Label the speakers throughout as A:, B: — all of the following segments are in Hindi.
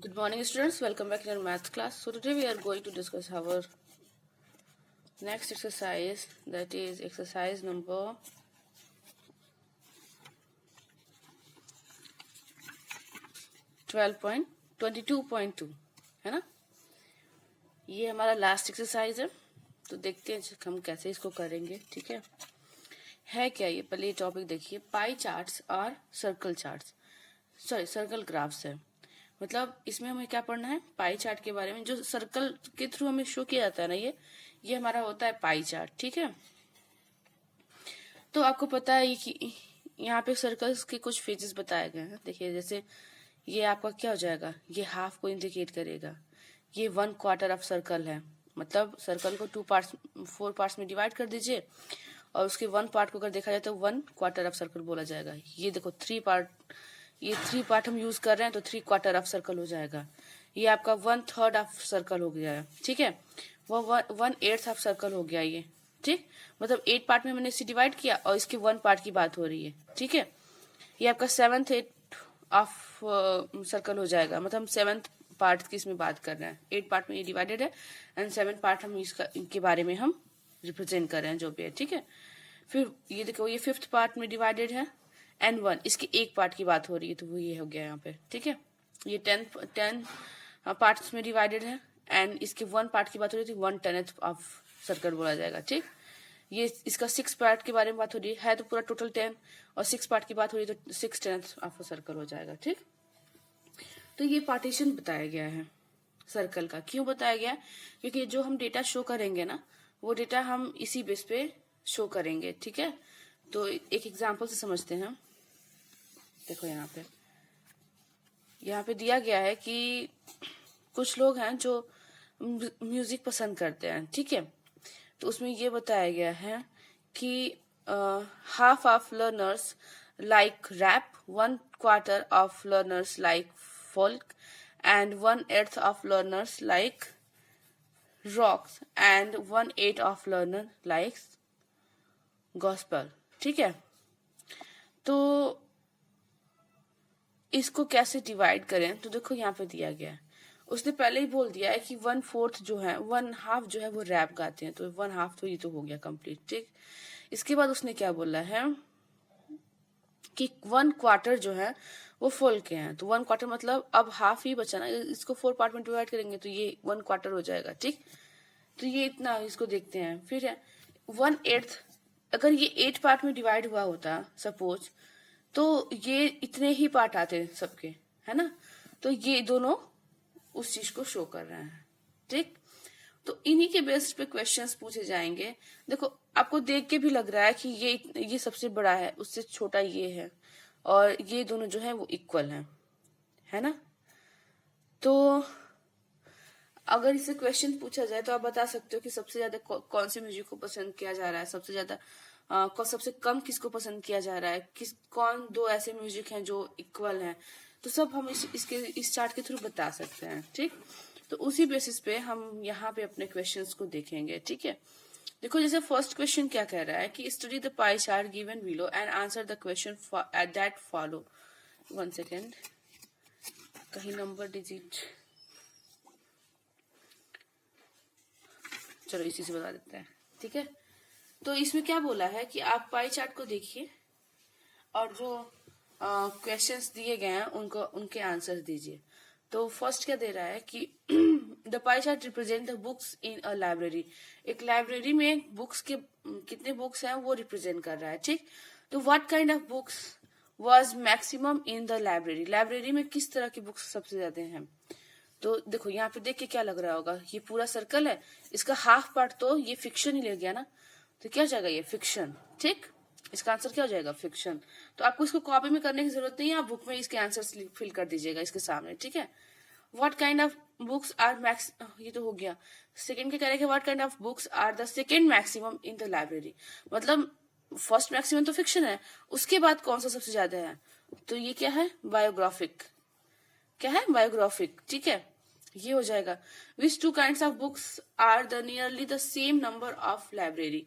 A: Good morning, students. Welcome back in our math class. So today we are going to discuss our next exercise, that is exercise number 12.22.2 है ना। ये हमारा लास्ट एक्सरसाइज है, तो देखते हैं हम कैसे इसको करेंगे। ठीक है क्या ये? पहले ये टॉपिक देखिए, पाई चार्ट्स और सर्कल ग्राफ्स है। मतलब इसमें हमें क्या पढ़ना है? पाई चार्ट के बारे में, जो सर्कल के थ्रू हमें शो किया जाता है ना, ये हमारा होता है पाई चार्ट। ठीक है, तो आपको पता है कि यहाँ पे सर्कल्स के कुछ फेजेस बताए गए हैं। देखिए, जैसे ये आपका क्या हो जाएगा, ये हाफ को इंडिकेट करेगा। ये 1/4 ऑफ सर्कल है, मतलब सर्कल को 4 पार्ट्स में डिवाइड कर दीजिए और उसके 1 पार्ट को अगर देखा जाए तो 1/4 ऑफ सर्कल बोला जाएगा। ये देखो 3 पार्ट, ये 3 पार्ट हम यूज कर रहे हैं तो 3/4 ऑफ सर्कल हो जाएगा। ये आपका 1/3 ऑफ सर्कल हो गया है। ठीक है, वो 1/8 ऑफ सर्कल हो गया ये। ठीक, मतलब 8 पार्ट में मैंने इसे डिवाइड किया और इसके 1 पार्ट की बात हो रही है। ठीक है, ये आपका 7/8 ऑफ सर्कल हो जाएगा, मतलब हम 7th पार्ट की इसमें बात कर रहे हैं। 8 पार्ट में ये डिवाइडेड है एंड 7 पार्ट हम इनके बारे में हम रिप्रेजेंट कर रहे हैं जो भी है। ठीक है, फिर ये देखो ये 5th पार्ट में डिवाइडेड है एंड 1, इसके एक पार्ट की बात हो रही है तो वो ये हो गया यहाँ पे। ठीक है, ये 10 पार्ट्स में डिवाइडेड है एंड इसके 1 पार्ट की बात हो रही थी, 1/10 ऑफ सर्कल बोला जाएगा। ठीक, ये इसका 6 पार्ट के बारे में बात हो रही है तो पूरा टोटल 10 और 6 पार्ट की बात हो रही है तो 6/10 ऑफ सर्कल हो जाएगा। ठीक, तो ये पार्टीशन बताया गया है सर्कल का। क्यों बताया गया? क्योंकि जो हम डेटा शो करेंगे ना, वो डेटा हम इसी बेस पे शो करेंगे। ठीक है, तो एक एग्जांपल से समझते हैं। देखो यहाँ पे दिया गया है कि कुछ लोग हैं जो म्यूजिक पसंद करते हैं। ठीक है, तो उसमें ये बताया गया है कि half of learners like rap, 1/4 of learners like folk and 1/8 of learners like rocks and 1/8 of learner likes gospel। ठीक है, तो इसको कैसे डिवाइड करें? तो देखो यहाँ पे दिया गया है, उसने पहले ही बोल दिया है कि 1/4 जो है, 1/2 जो है वो रैप गाते हैं, तो 1/2 तो ये तो हो गया कंप्लीट। ठीक, इसके बाद उसने क्या बोला है कि 1/4 जो है वो फोल्क के हैं, तो 1/4 मतलब अब हाफ ही बचा ना, इसको 4 पार्ट में डिवाइड करेंगे तो ये 1/4 हो जाएगा। ठीक, तो ये इतना, इसको देखते हैं। फिर 1/8, अगर ये 8 पार्ट में डिवाइड हुआ होता सपोज, तो ये इतने ही पार्ट आते सबके, है ना, तो ये दोनों उस चीज को शो कर रहे हैं। ठीक, तो इन्हीं के बेस पे क्वेश्चंस पूछे जाएंगे। देखो आपको देख के भी लग रहा है कि ये सबसे बड़ा है, उससे छोटा ये है, और ये दोनों जो है वो इक्वल है ना। तो अगर इससे क्वेश्चन पूछा जाए तो आप बता सकते हो कि सबसे ज्यादा कौन से म्यूजिक को पसंद किया जा रहा है, सबसे ज्यादा सबसे कम किसको पसंद किया जा रहा है, कौन दो ऐसे म्यूजिक हैं जो इक्वल हैं, तो सब हम इस चार्ट के थ्रू बता सकते हैं। ठीक, तो उसी बेसिस पे हम यहाँ पे अपने क्वेश्चंस को देखेंगे। ठीक है, देखो जैसे फर्स्ट क्वेश्चन क्या कह रहा है कि study the pie chart given below and answer the question that follow. 1 second, कहीं नंबर डिजिट, चलो इसी से बता देते हैं। ठीक है, तो इसमें क्या बोला है कि आप पाई चार्ट को देखिए और जो क्वेश्चंस दिए गए हैं उनके आंसर दीजिए। तो फर्स्ट क्या दे रहा है कि the pie chart represent the books in a library. एक लाइब्रेरी में बुक्स के कितने बुक्स हैं वो रिप्रेजेंट कर रहा है। ठीक, तो what kind of books was maximum in the library. Library में किस तरह की बुक्स सबसे ज्यादा हैं? तो देखो यहाँ पे देख के क्या लग रहा होगा, ये पूरा सर्कल है, इसका हाफ पार्ट तो ये फिक्शन ही ले गया ना, तो क्या हो जाएगा ये फिक्शन। ठीक, इसका आंसर क्या हो जाएगा? फिक्शन। तो आपको इसको कॉपी में करने की जरूरत नहीं है, आप बुक में इसके आंसर्स फिल कर दीजिएगा इसके सामने। ठीक है, what kind of books are max, ये तो हो गया। सेकंड के कह रहे हैं what kind of books are the second maximum in the library, मतलब फर्स्ट मैक्सिमम तो फिक्शन है, उसके बाद कौन सा सबसे ज्यादा है? तो ये क्या है? बायोग्राफिक। क्या है? बायोग्राफिक। ठीक है, ये हो जाएगा। Which 2 kinds of books are the nearly the same number of library.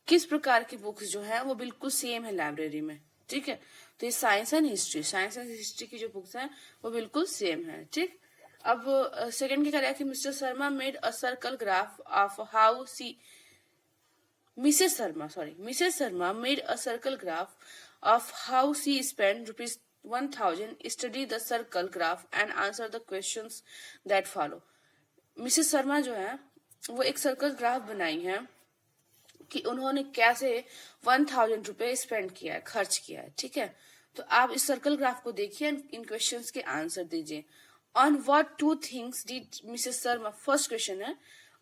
A: किस प्रकार की बुक्स जो है वो बिल्कुल सेम है लाइब्रेरी में। ठीक है, तो ये साइंस एंड हिस्ट्री की जो बुक्स हैं वो बिल्कुल सेम है, ठीक। अब सेकंड क्या करेगा कि Mr Sharma made a circle graph of how she Mrs Sharma made a circle graph of how she spent ₹1000, study the circle graph and answer the questions that follow। Mrs Sharma जो है वो एक सर्कल ग्राफ बनाई है कि उन्होंने कैसे 1000 रुपए स्पेंड किया है, खर्च किया है, ठीक है। तो आप इस सर्कल ग्राफ को देखिए, इन क्वेश्चंस के आंसर दीजिए। On what two things did Mrs Sharma, first question है,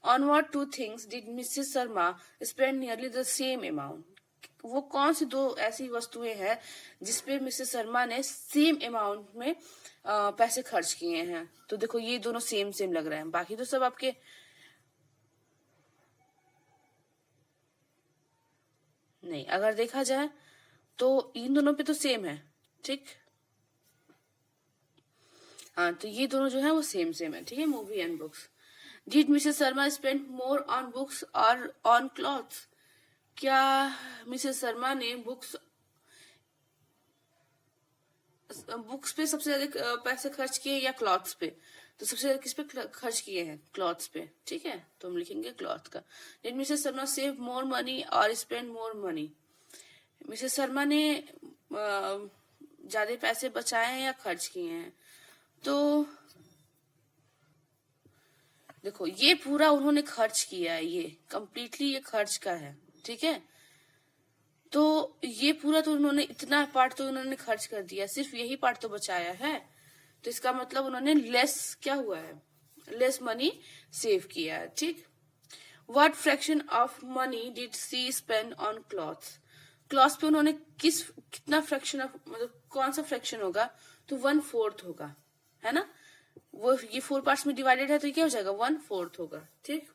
A: on what two things did Mrs Sharma spend nearly the same amount. वो कौन सी दो ऐसी वस्तुएं हैं जिसपे मिसेस शर्मा ने सेम अमाउंट में पैसे खर्च किए हैं। तो देखो ये दोनों सेम लग रहे हैं, बाकी तो सब आपके नहीं, अगर देखा जाए तो इन दोनों पे तो सेम है, ठीक। हाँ, तो ये दोनों जो है वो सेम है, ठीक है। Movie and books. Did Mrs Sharma spend more on books और ऑन क्लॉथ्स। क्या मिसेस शर्मा ने बुक्स पे सबसे ज्यादा पैसे खर्च किए या क्लॉथ्स पे। तो सबसे ज्यादा किस पे खर्च किए हैं, क्लॉथ्स पे, ठीक है। तो हम लिखेंगे क्लॉथ का। Did Mrs Sharma save more money और spend more money. Mrs Sharma ने ज्यादा पैसे बचाए हैं या खर्च किए हैं। तो देखो ये पूरा उन्होंने खर्च किया है, ये कंप्लीटली ये खर्च का है, ठीक है। तो ये पूरा तो उन्होंने, इतना पार्ट तो उन्होंने खर्च कर दिया, सिर्फ यही पार्ट तो बचाया है। तो इसका मतलब उन्होंने लेस क्या हुआ है, लेस मनी सेव किया है, ठीक। What fraction of money did she spend on clothes. Clothes पे उन्होंने कितना फ्रैक्शन ऑफ, मतलब कौन सा फ्रैक्शन होगा, तो 1/4 होगा, है ना। वो ये 4 पार्ट्स में डिवाइडेड है तो क्या हो जाएगा, 1/4 होगा, ठीक।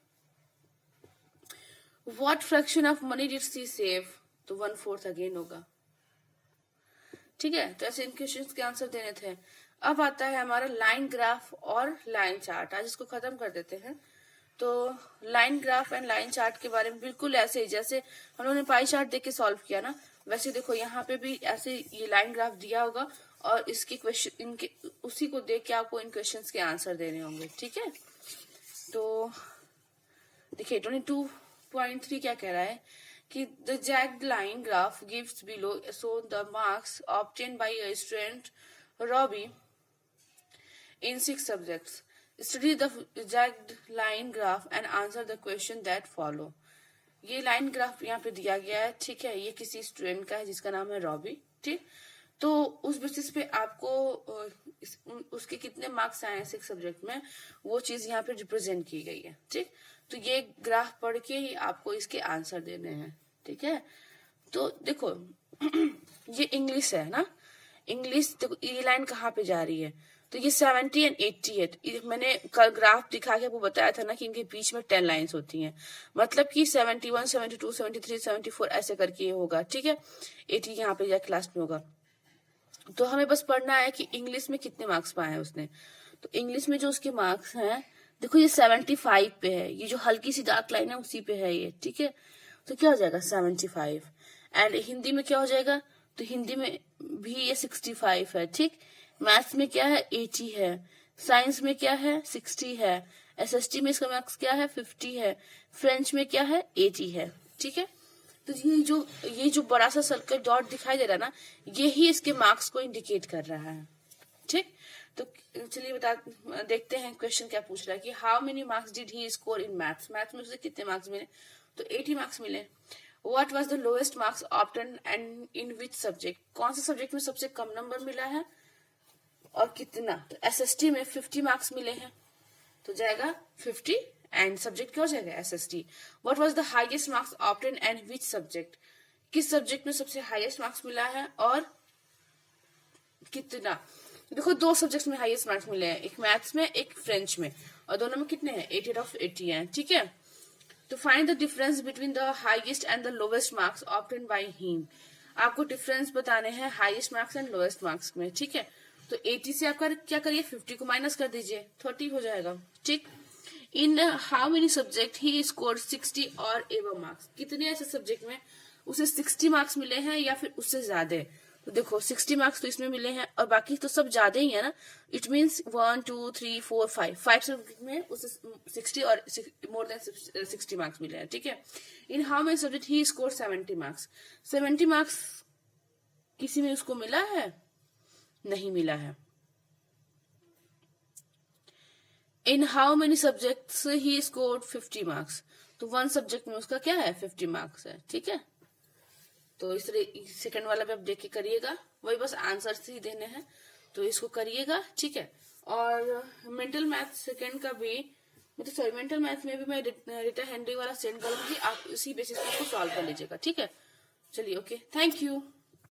A: What fraction of money did she save, तो 1/4 अगेन होगा, ठीक है। तो ऐसे इन क्वेश्चंस के आंसर देने थे। अब आता है हमारा लाइन ग्राफ और लाइन चार्ट। आज इसको खत्म कर देते हैं। तो line graph and line chart के बारे में बिल्कुल ऐसे ही जैसे हम लोगों ने पाई चार्ट देख के सॉल्व किया ना, वैसे देखो यहाँ पे भी ऐसे ये लाइन ग्राफ दिया होगा और इसके क्वेश्चन, इनके उसी को देख के आपको इन क्वेश्चंस के आंसर देने होंगे, ठीक है। तो देखिए 22.3 क्या कह रहा है कि the jagged line graph gives below show the marks obtained by a student Robbie in 6 subjects. Study the jagged line graph and answer the question that follow. ये लाइन ग्राफ यहाँ पे दिया गया है, ठीक है। ये किसी स्टूडेंट का है जिसका नाम है रॉबी, ठीक। तो उस बेसिस पे आपको उसके कितने मार्क्स आए हैं 6 सब्जेक्ट में, वो चीज यहाँ पे रिप्रेजेंट की गई है, ठीक। तो ये ग्राफ पढ़ के ही आपको इसके आंसर देने हैं, ठीक है। तो देखो ये इंग्लिश है ना, इंग्लिश देखो ये लाइन कहाँ पे जा रही है, तो ये 70 और 80 है। मैंने कल ग्राफ दिखा के आपको बताया था ना कि इनके बीच में 10 लाइंस होती हैं, मतलब कि 71, 72, 73, 74 ऐसे करके ये होगा, ठीक है। 80 यहाँ पे जाके लास्ट में होगा। तो हमें बस पढ़ना है कि इंग्लिश में कितने मार्क्स पाए हैं उसने। तो इंग्लिश में जो उसके मार्क्स हैं, देखो ये 75 पे है, ये जो हल्की सी डार्क लाइन है उसी पे है ये, ठीक है। तो क्या हो जाएगा 75। एंड हिंदी में क्या हो जाएगा, तो हिंदी में भी ये 65 है, ठीक। मैथ्स में क्या है 80 है, साइंस में क्या है 60 है, एसएसटी में इसका मार्क्स क्या है 50 है, फ्रेंच में क्या है 80 है, ठीक है। तो ये जो बड़ा सा सर्कल डॉट दिखाई दे रहा है ना, ये ही इसके मार्क्स को इंडिकेट कर रहा है, ठीक। तो चलिए देखते हैं क्वेश्चन क्या पूछ रहा है कि how many marks did he score in maths. Maths में उसे कितने मार्क्स मिले, तो 80 मार्क्स मिले। What was the lowest marks obtain and in which subject, कौन से सब्जेक्ट में सबसे कम नंबर मिला है और कितना। तो एसएसटी में 50 मार्क्स मिले हैं, तो जाएगा 50 एंड सब्जेक्ट क्या हो जाएगा SST. What was the highest marks obtain and which subject, किस सब्जेक्ट में सबसे हाईएस्ट मार्क्स मिला है और कितना। देखो 2 सब्जेक्ट्स में हाईएस्ट मार्क्स मिले हैं, एक मैथ्स में एक फ्रेंच में, और दोनों में कितने हैं 80 out of 80 हैं, ठीक है। तो find the difference between the highest and the lowest marks obtain by him. आपको डिफरेंस बताने हैं highest marks and lowest marks में, ठीक है। तो 80 से आपका क्या करिए 50 को माइनस कर दीजिए, 30 हो जाएगा, ठीक। In how many subject he score 60 और एबव मार्क्स, कितने ऐसे सब्जेक्ट में उसे 60 मार्क्स मिले हैं या फिर उससे ज्यादा। तो देखो 60 मार्क्स तो इसमें मिले हैं और बाकी तो सब ज्यादा ही है ना। इट मीन्स 1 2 3 4 5 सब्जेक्ट में उसे 60 और मोर देन 60 मार्क्स मिले हैं, ठीक है। In how many subject he score 70 marks. 70 marks किसी में उसको मिला है? नहीं मिला है। In how many subjects he scored 50 marks. तो 1 सब्जेक्ट में उसका क्या है? 50 मार्क्स है, ठीक है। तो इस तरह सेकंड वाला भी आप देख के करिएगा, वही बस आंसर ही देने हैं, तो इसको करिएगा, ठीक है। और मेंटल मैथ सेकंड का भी मतलब सॉरी मेंटल मैथ में भी मैं रीटा हेनरी वाला सेंड करूंगी, आप उसी बेसिस पे उसको सॉल्व कर लीजिएगा, ठीक है। चलिए, ओके, थैंक यू।